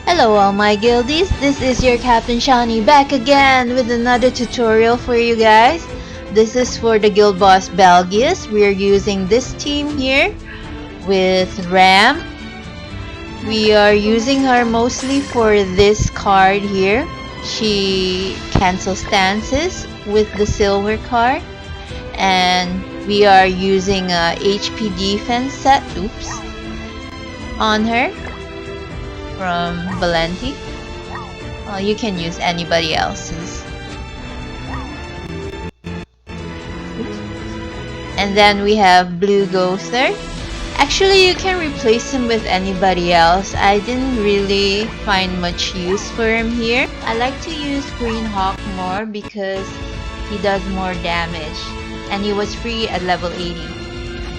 Hello all my guildies, this is your Captain Shani back again with another tutorial for you guys. This is for the guild boss Belgius. We are using this team here with Ram. We are using her mostly for this card here. She cancels stances with the silver card. And we are using a HP defense set, on her from Valenti. Well, you can use anybody else's. And then we have Blue Ghoster. Actually, you can replace him with anybody else. I didn't really find much use for him here. I like to use Green Hawk more because he does more damage. And he was free at level 80.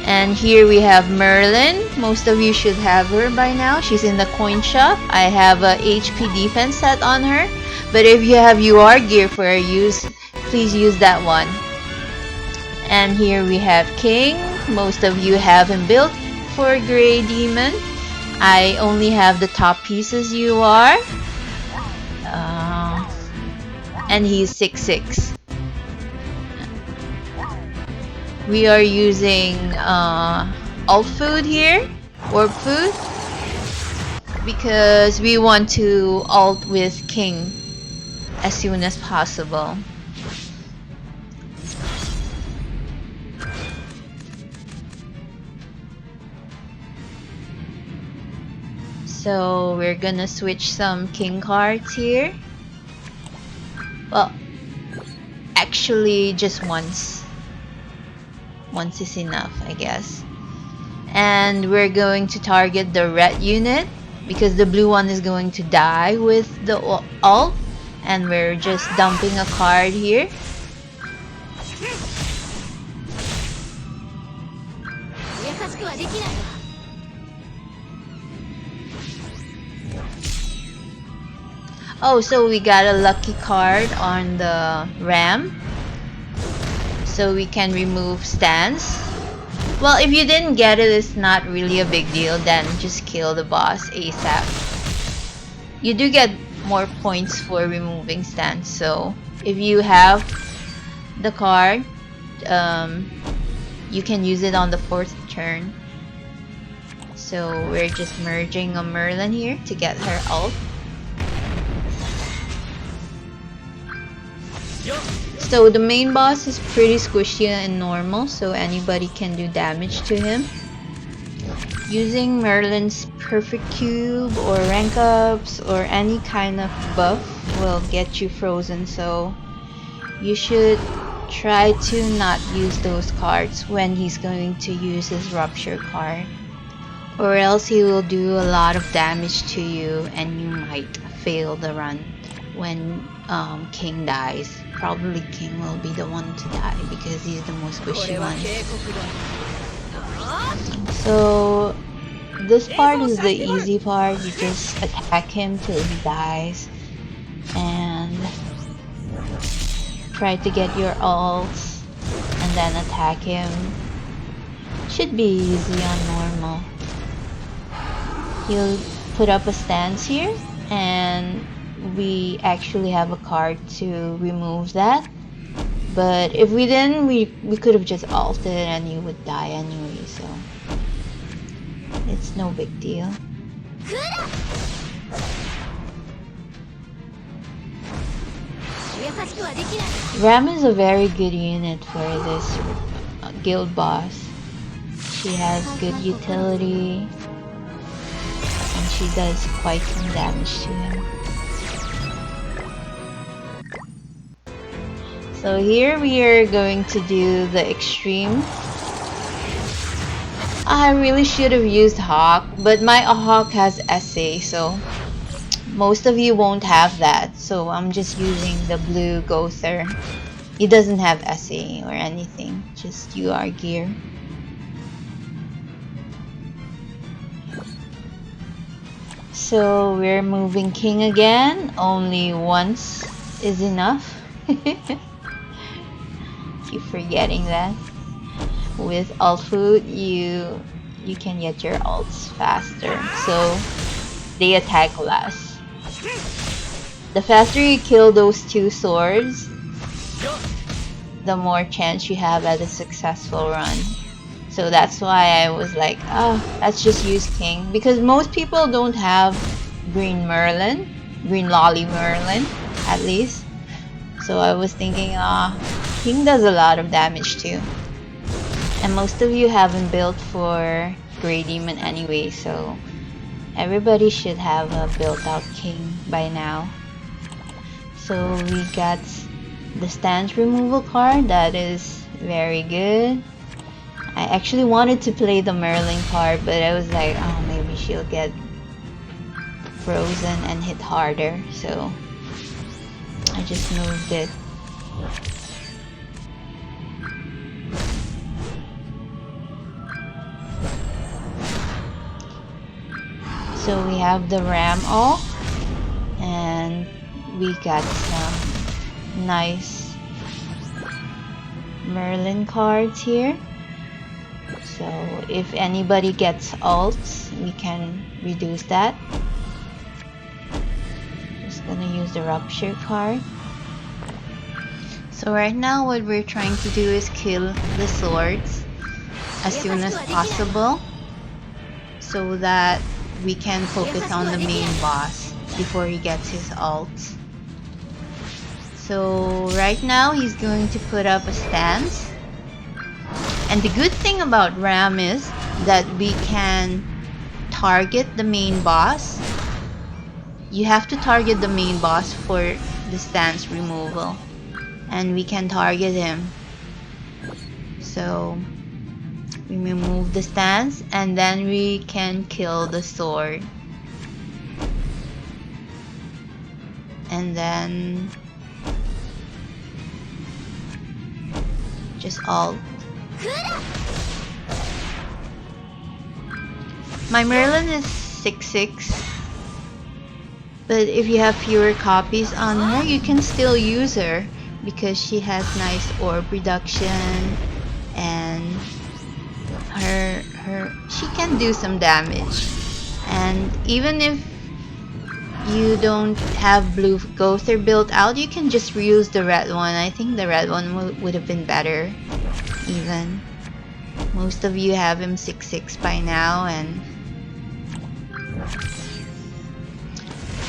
And here we have Merlin. Most of you should have her by now. She's in the coin shop. I have a HP defense set on her. But if you have UR gear for her use, please use that one. And here we have King. Most of you have him built for Grey Demon. I only have the top pieces UR. And he's 6'6". We are using alt food here, orb food, because we want to alt with King as soon as possible. So we're gonna switch some King cards here. Well, actually just once. Once is enough, I guess. And we're going to target the red unit because the blue one is going to die with the ult. And we're just dumping a card here. Oh, so we got a lucky card on the Ram. So we can remove stance. Well, if you didn't get it, it's not really a big deal. Then just kill the boss ASAP. You do get more points for removing stance. So if you have the card, you can use it on the 4th turn. So we're just merging a Merlin here to get her ult. So the main boss is pretty squishy and normal, so anybody can do damage to him. Using Merlin's perfect cube or rank ups or any kind of buff will get you frozen, so you should try to not use those cards when he's going to use his rupture card, or else he will do a lot of damage to you and you might fail the run when King dies. Probably King will be the one to die because he's the most squishy one. So this part is the easy part. You just attack him till he dies and try to get your ults and then attack him. Should be easy on normal. He'll put up a stance here and we actually have a card to remove that, but if we didn't, we could have just ulted and you would die anyway, so it's no big deal. Ram is a very good unit for this guild boss. She has good utility and she does quite some damage to him. So here we are going to do the extreme. I really should have used Hawk, but my Hawk has SA, so most of you won't have that. So I'm just using the Blue Ghoster. He doesn't have SA or anything, just UR gear. So we're moving King again. Only once is enough. Keep forgetting that. With alt food, you can get your ults faster, so they attack less. The faster you kill those two swords, the more chance you have at a successful run. So that's why I was like, oh, let's just use King. Because most people don't have Green Merlin, Green Lolly Merlin, at least. So I was thinking, King does a lot of damage too. And most of you haven't built for Grey Demon anyway, so everybody should have a built out King by now. So we got the stance removal card, that is very good. I actually wanted to play the Merlin card, but I was like, oh, maybe she'll get frozen and hit harder, so I just moved it. So we have the Ram off, and we got some nice Merlin cards here. So if anybody gets ults, we can reduce that. Just gonna use the Rupture card. So right now what we're trying to do is kill the swords as soon as possible, so that we can focus on the main boss before he gets his ult. So right now he's going to put up a stance. And the good thing about Ram is that we can target the main boss. You have to target the main boss for the stance removal. And we can target him. So we remove the stance and then we can kill the sword. And then just ult. My Merlin is 6/6, but if you have fewer copies on her, you can still use her because she has nice orb reduction, and she can do some damage. And even if you don't have blue Gother built out, you can just reuse the red one. I think the red one would have been better. Even most of you have him 6/6 by now, and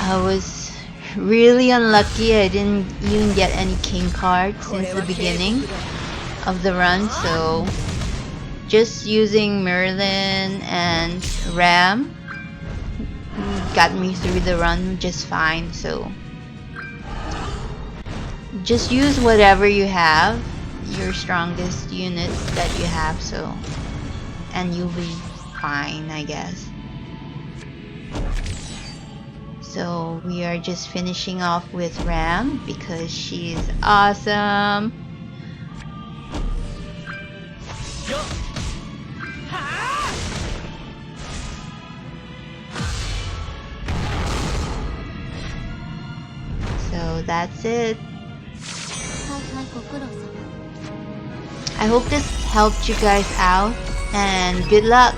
I was really unlucky. I didn't even get any king cards since the beginning of the run, so just using Merlin and Ram got me through the run just fine. So just use whatever you have, your strongest units that you have, so, and you'll be fine, I guess. So we are just finishing off with Ram because she's awesome. So that's it. I hope this helped you guys out, and good luck!